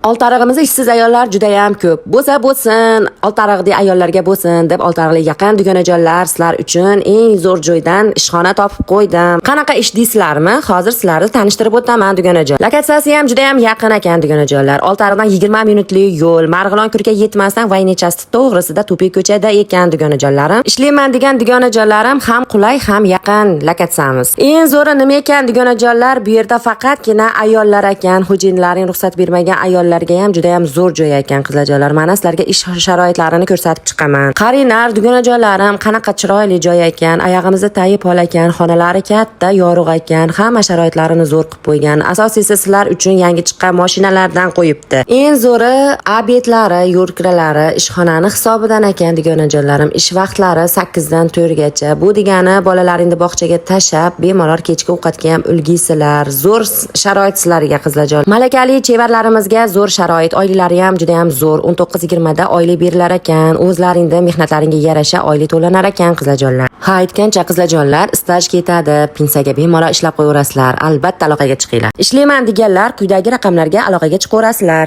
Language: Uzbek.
Oltarig'imizda ishsiz ayollar juda ham ko'p. Bo'lsin, oltarig'li ayollarga bo'lsin deb oltarig'li yaqin dugonajonlar sizlar uchun eng zo'r joydan ishxona topib qo'ydim. Qanaqa ish deysizlarmi? Hozir sizlarni tanishtirib o'taman dugonajon. Lokatsiyasi ham juda ham yaqin ekan dugonajonlar. Oltarig'dan 20 minutlik yo'l, Marg'ilon ko'rga yetmasdan Voynechasti to'g'risida To'piq ko'chada ekan dugonajonlarim. Ishlayman degan dugonajonlarim ham qulay, ham yaqin lokatsiyamiz. Eng zo'ri nima ekan dugonajonlar? Bu yerda faqatgina ayollar ekan, xo'jayinlarning ruxsat bermagan ayollarga ham juda ham zo'r joy ekan qizlarjonlar. Mana sizlarga ish sharoitlarini ko'rsatib chiqaman. Qaranglar dugonajonlarim, qanaqa chiroyli joy ekan. Oyog'imizda tayib hol ekan, xonalari katta, yorug' ekan, hamma sharoitlarini zo'r qilib qo'ygan. Asosiysi sizlar uchun yangi chiqqan mashinalardan qo'yibdi. Eng zo'ri obetlari, yo'rkralari ishxonani hisobidan ekan dugonajonlarim. Ish vaqtlari 8 dan 4 gacha. Bu degani bolalaringni bog'chaga tashab, bemalol kechki ovqatga ham ulgisizlar. Zo'r sharoit sizlarga qizlarjon. Malakali chevarlarimizga zo'r sharoit, oilalari ham juda ham zo'r. 19-20 da oylik berilar ekan. O'zlaringda mehnatlaringga yarasha oylik to'lanar ekan qizlarjonlar. Ha, aytgancha qizlarjonlar, staj ketadi, pensiyaga bemalol ishlab qo'yaverasizlar. Albatta aloqaga chiqinglar. Ishlayman deganlar quyidagi raqamlarga aloqaga chiqaverasizlar.